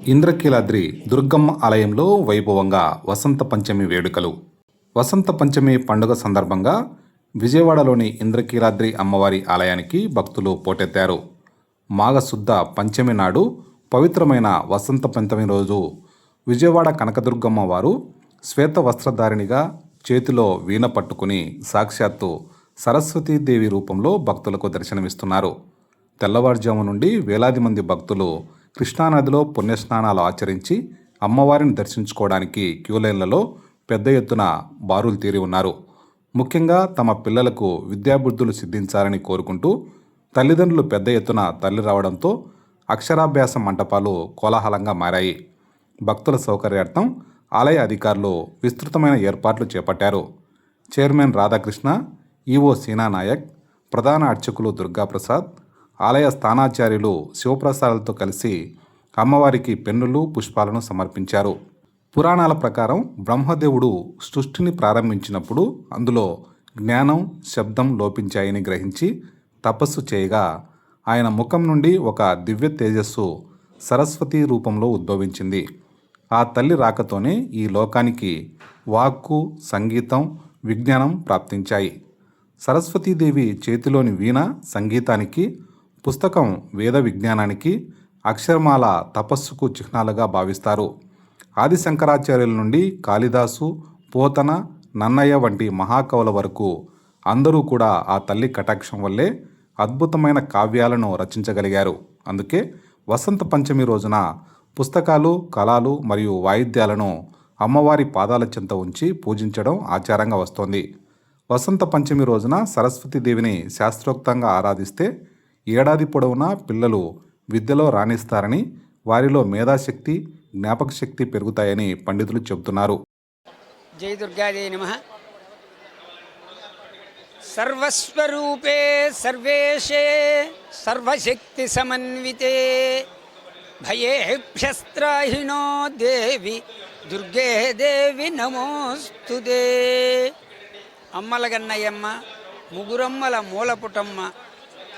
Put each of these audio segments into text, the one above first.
ఇంద్రకీలాద్రి దుర్గమ్మ ఆలయంలో వైభవంగా వసంత పంచమి వేడుకలు. వసంత పంచమి పండుగ సందర్భంగా విజయవాడలోని ఇంద్రకీలాద్రి అమ్మవారి ఆలయానికి భక్తులు పోటెత్తారు. మాఘశుద్ధ పంచమి నాడు పవిత్రమైన వసంత పంచమి రోజు విజయవాడ కనకదుర్గమ్మ వారు శ్వేత వస్త్రధారిణిగా చేతిలో వీణ పట్టుకుని సాక్షాత్తు సరస్వతీదేవి రూపంలో భక్తులకు దర్శనమిస్తున్నారు. తెల్లవారుజాము నుండి వేలాది మంది భక్తులు కృష్ణానదిలో పుణ్యస్నానాలు ఆచరించి అమ్మవారిని దర్శించుకోవడానికి క్యూలైన్లలో పెద్ద ఎత్తున బారులు తీరి ఉన్నారు. ముఖ్యంగా తమ పిల్లలకు విద్యాబుద్ధులు సిద్ధించాలని కోరుకుంటూ తల్లిదండ్రులు పెద్ద ఎత్తున తరలి రావడంతో అక్షరాభ్యాస మంటపాలు కోలాహలంగా మారాయి. భక్తుల సౌకర్యార్థం ఆలయ అధికారులు విస్తృతమైన ఏర్పాట్లు చేపట్టారు. చైర్మన్ రాధాకృష్ణ, ఈవో సీనా నాయక్, ప్రధాన అర్చకులు దుర్గాప్రసాద్, ఆలయ స్థానాచార్యులు శివప్రసాద్లతో కలిసి అమ్మవారికి పెన్నులు, పుష్పాలను సమర్పించారు. పురాణాల ప్రకారం బ్రహ్మదేవుడు సృష్టిని ప్రారంభించినప్పుడు అందులో జ్ఞానం, శబ్దం లోపించాయని గ్రహించి తపస్సు చేయగా ఆయన ముఖం నుండి ఒక దివ్య తేజస్సు సరస్వతి రూపంలో ఉద్భవించింది. ఆ తల్లి రాకతోనే ఈ లోకానికి వాక్కు, సంగీతం, విజ్ఞానం ప్రాప్తించాయి. సరస్వతీదేవి చేతిలోని వీణ సంగీతానికి, పుస్తకం వేద విజ్ఞానానికి, అక్షరమాల తపస్సుకు చిహ్నాలుగా భావిస్తారు. ఆది శంకరాచార్యుల నుండి కాళిదాసు, పోతన, నన్నయ్య వంటి మహాకవుల వరకు అందరూ కూడా ఆ తల్లి కటాక్షం వల్లే అద్భుతమైన కావ్యాలను రచించగలిగారు. అందుకే వసంత పంచమి రోజున పుస్తకాలు, కళలు మరియు వాయిద్యాలను అమ్మవారి పాదాల చెంత ఉంచి పూజించడం ఆచారంగా వస్తోంది. వసంత పంచమి రోజున సరస్వతీదేవిని శాస్త్రోక్తంగా ఆరాధిస్తే ఏడాది పొడవునా పిల్లలు విద్యలో రాణిస్తారని, వారిలో మేధాశక్తి, జ్ఞాపక శక్తి పెరుగుతాయని పండితులు చెబుతున్నారు. జై దుర్గాదే నమః. సర్వస్వరూపే సర్వేశే సర్వశక్తి సమన్వితే భయేభ్యస్త్రాహినో దేవి దుర్గే దేవి నమోస్తుతే. అమ్మలగన్నయ్యమ్మ, ముగురమ్మల మూలపుటమ్మ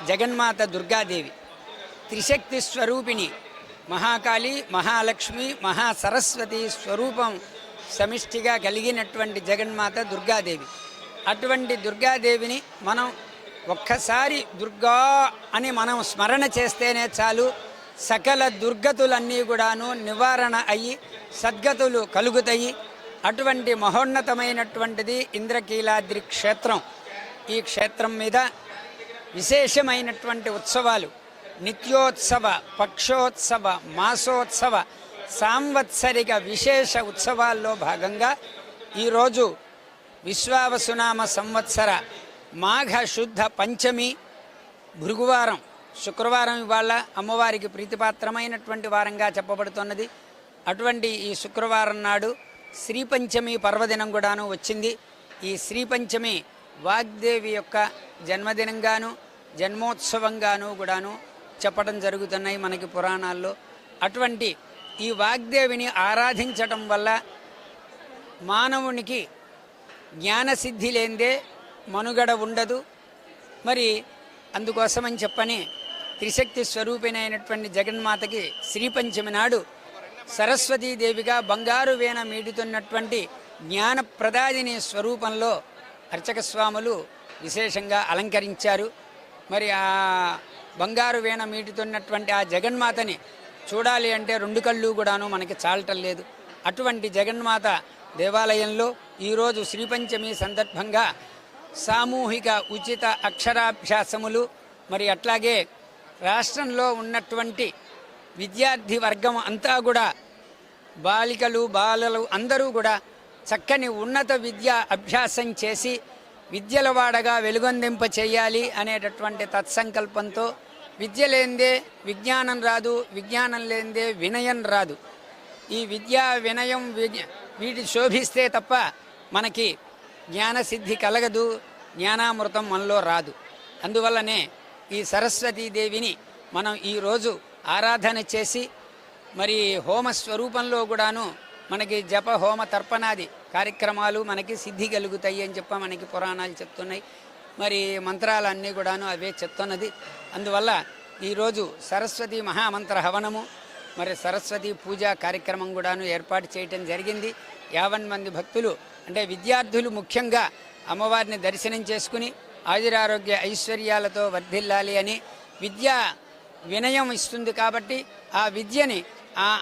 జగన్మాత దుర్గాదేవి త్రిశక్తి స్వరూపిణి, మహాకాళి, మహాలక్ష్మి, మహాసరస్వతి స్వరూపం సమిష్టిగా కలిగినటువంటి జగన్మాత దుర్గాదేవి. అటువంటి దుర్గాదేవిని మనం ఒక్కసారి దుర్గా అని మనం స్మరణ చేస్తేనే చాలు, సకల దుర్గతులన్నీ కూడాను నివారణ అయ్యి సద్గతులు కలుగుతాయి. అటువంటి మహోన్నతమైనటువంటిది ఇంద్రకీలాద్రి క్షేత్రం. ఈ క్షేత్రం మీద విశేషమైనటువంటి ఉత్సవాలు, నిత్యోత్సవ, పక్షోత్సవ, మాసోత్సవ, సాంవత్సరిక విశేష ఉత్సవాల్లో భాగంగా ఈరోజు విశ్వావసునామ సంవత్సర మాఘ శుద్ధ పంచమి భృగువారం, శుక్రవారం ఇవాళ అమ్మవారికి ప్రీతిపాత్రమైనటువంటి వారంగా చెప్పబడుతున్నది. అటువంటి ఈ శుక్రవారం నాడు శ్రీపంచమి పర్వదినం కూడాను వచ్చింది. ఈ శ్రీపంచమి వాగ్దేవి యొక్క జన్మదినంగాను జన్మోత్సవంగాను కూడాను చెప్పడం జరుగుతున్నాయి మనకి పురాణాల్లో. అటువంటి ఈ వాగ్దేవిని ఆరాధించటం వల్ల మానవునికి జ్ఞానసిద్ధి లేనిదే మనుగడ ఉండదు. మరి అందుకోసమని చెప్పని త్రిశక్తి స్వరూపిణైనటువంటి జగన్మాతకి శ్రీపంచమి నాడు సరస్వతీదేవిగా బంగారు వీణ మీడుతున్నటువంటి జ్ఞానప్రదాయిని స్వరూపంలో అర్చక స్వాములు విశేషంగా అలంకరించారు. మరి ఆ బంగారు వీణ మీటుతున్నటువంటి ఆ జగన్మాతని చూడాలి అంటే రెండు కళ్ళు కూడాను మనకి చాలటం లేదు. అటువంటి జగన్మాత దేవాలయంలో ఈరోజు శ్రీపంచమి సందర్భంగా సామూహిక ఉచిత అక్షరాభ్యాసములు, మరి అట్లాగే రాష్ట్రంలో ఉన్నటువంటి విద్యార్థి వర్గం అంతా కూడా, బాలికలు బాలలు అందరూ కూడా చక్కని ఉన్నత విద్యా అభ్యాసం చేసి విద్యల వాడగా వెలుగొందింప చేయాలి అనేటటువంటి తత్సంకల్పంతో విద్య లేనిదే విజ్ఞానం రాదు, విజ్ఞానం లేనిదే వినయం రాదు. ఈ విద్యా వినయం వీటి శోభిస్తే తప్ప మనకి జ్ఞానసిద్ధి కలగదు, జ్ఞానామృతం మనలో రాదు. అందువల్లనే ఈ సరస్వతీదేవిని మనం ఈరోజు ఆరాధన చేసి, మరి హోమ స్వరూపంలో కూడాను మనకి జప హోమ తర్పణాది కార్యక్రమాలు మనకి సిద్ధి కలుగుతాయి అని చెప్పి మనకి పురాణాలు చెప్తున్నాయి. మరి మంత్రాలన్నీ కూడాను అవే చెప్తున్నది. అందువల్ల ఈరోజు సరస్వతి మహామంత్ర హవనము, మరి సరస్వతి పూజా కార్యక్రమం కూడాను ఏర్పాటు చేయటం జరిగింది. 50 మంది భక్తులు అంటే విద్యార్థులు ముఖ్యంగా అమ్మవారిని దర్శనం చేసుకుని ఆయురారోగ్య ఐశ్వర్యాలతో వర్ధిల్లాలి అని విద్యా వినయం ఇస్తుంది కాబట్టి ఆ విద్యని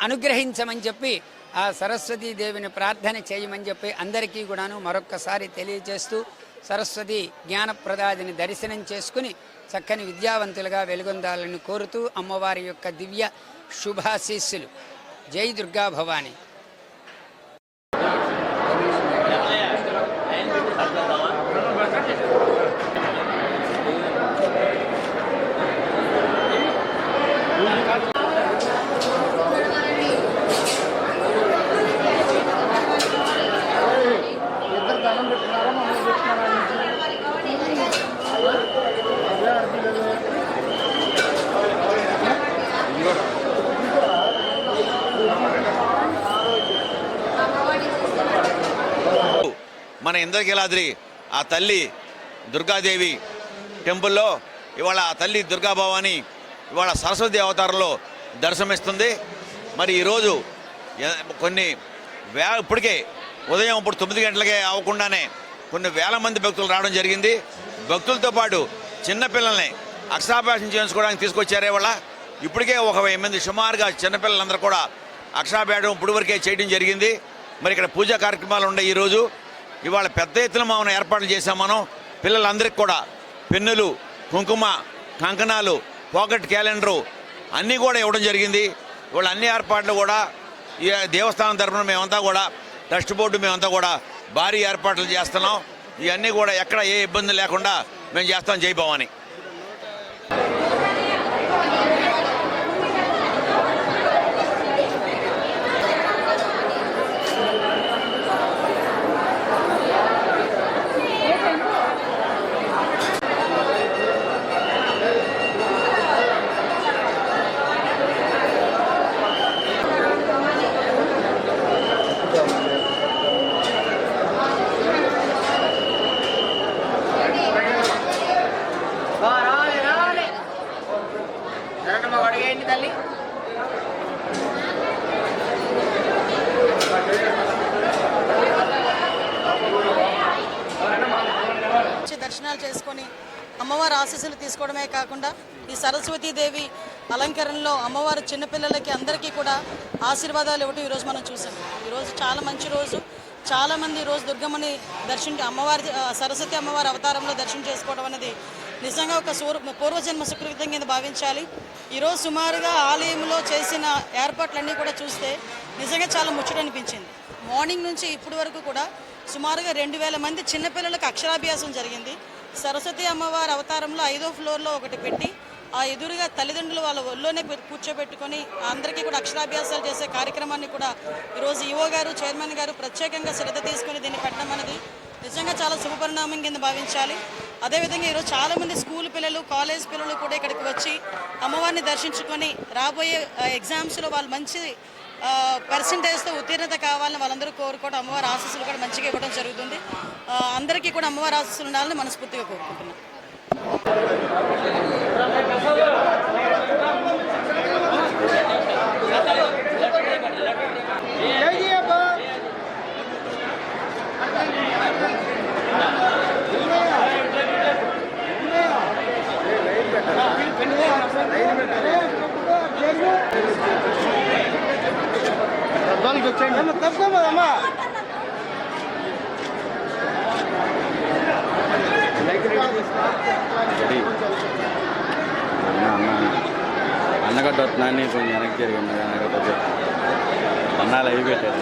అనుగ్రహించమని చెప్పి ఆ సరస్వతీదేవిని ప్రార్థన చేయమని చెప్పి అందరికీ కూడాను మరొక్కసారి తెలియజేస్తూ సరస్వతి జ్ఞానప్రదాదిని దర్శనం చేసుకుని చక్కని విద్యావంతులుగా వెలుగొందాలని కోరుతూ అమ్మవారి యొక్క దివ్య శుభాశీస్సులు. జై దుర్గా భవాని. మన ఇంద్రకీలాద్రి ఆ తల్లి దుర్గాదేవి టెంపుల్లో ఇవాళ ఆ తల్లి దుర్గాభవాని ఇవాళ సరస్వతి అవతారంలో దర్శనమిస్తుంది. మరి ఈరోజు ఇప్పటికే ఉదయం ఇప్పుడు 9 గంటలకే అవ్వకుండానే కొన్ని వేల మంది భక్తులు రావడం జరిగింది. భక్తులతో పాటు చిన్నపిల్లల్ని అక్షరాభ్యాసం చేయించుకోవడానికి తీసుకొచ్చారే వాళ్ళ ఇప్పటికే 1000 మంది సుమారుగా చిన్నపిల్లలందరూ కూడా అక్షరాభ్యాసం ఇప్పుడు వరకే చేయడం జరిగింది. మరి ఇక్కడ పూజా కార్యక్రమాలు ఉన్నాయి. ఈరోజు ఇవాళ పెద్ద ఎత్తున మనం ఏర్పాట్లు చేశాం. మనం పిల్లలందరికీ కూడా పెన్నులు, కుంకుమ, కంకణాలు, పాకెట్ క్యాలెండరు అన్నీ కూడా ఇవ్వడం జరిగింది. ఇవాళ అన్ని ఏర్పాట్లు కూడా ఈ దేవస్థానం తరఫున మేమంతా కూడా ట్రస్ట్ బోర్డు మేమంతా కూడా భారీ ఏర్పాట్లు చేస్తున్నాం. ఇవన్నీ కూడా ఎక్కడ ఏ ఇబ్బంది లేకుండా మేము చేస్తాం. జై భవాని. దర్శనాలు చేసుకొని అమ్మవారి ఆశీస్సులు తీసుకోవడమే కాకుండా ఈ సరస్వతీదేవి అలంకరణలో అమ్మవారు చిన్నపిల్లలకి అందరికీ కూడా ఆశీర్వాదాలు ఇవ్వటం ఈరోజు మనం చూసాం. ఈరోజు చాలా మంచి రోజు. చాలామంది ఈరోజు దుర్గమ్మని అమ్మవారి సరస్వతి అమ్మవారి అవతారంలో దర్శనం చేసుకోవడం అనేది నిజంగా ఒక పూర్వజన్మ సుకృతం కింద భావించాలి. ఈరోజు సుమారుగా ఆలయంలో చేసిన ఏర్పాట్లన్నీ కూడా చూస్తే నిజంగా చాలా ముచ్చటనిపించింది. మార్నింగ్ నుంచి ఇప్పటి వరకు కూడా సుమారుగా 2000 మంది చిన్నపిల్లలకు అక్షరాభ్యాసం జరిగింది. సరస్వతి అమ్మవారి అవతారంలో 5వ ఫ్లోర్లో ఒకటి పెట్టి ఆ ఎదురుగా తల్లిదండ్రులు వాళ్ళ ఒళ్ళోనే కూర్చోబెట్టుకొని అందరికీ కూడా అక్షరాభ్యాసాలు చేసే కార్యక్రమాన్ని కూడా ఈరోజు ఈవో గారు, చైర్మన్ గారు ప్రత్యేకంగా శ్రద్ధ తీసుకొని దీన్ని పెట్టడం అనేది నిజంగా చాలా శుభపరిణామం కింద భావించాలి. అదేవిధంగా ఈరోజు చాలామంది స్కూల్ పిల్లలు, కాలేజ్ పిల్లలు కూడా ఇక్కడికి వచ్చి అమ్మవారిని దర్శించుకొని రాబోయే ఎగ్జామ్స్లో వాళ్ళు మంచి పర్సంటేజ్తో ఉత్తీర్ణత కావాలని వాళ్ళందరూ కోరుకోవడం, అమ్మవారి ఆశీస్సులు కూడా మంచిగా ఇవ్వడం జరుగుతుంది. అందరికీ కూడా అమ్మవారి ఆశీస్సులు ఉండాలని మనస్ఫూర్తిగా కోరుకుంటున్నాం. అన్నగడ్డ వస్తున్నాన్ని కొంచెం వెనక్కి జరిగింది. అన్నగడ్డ అన్నాలు అవి పెట్టారు.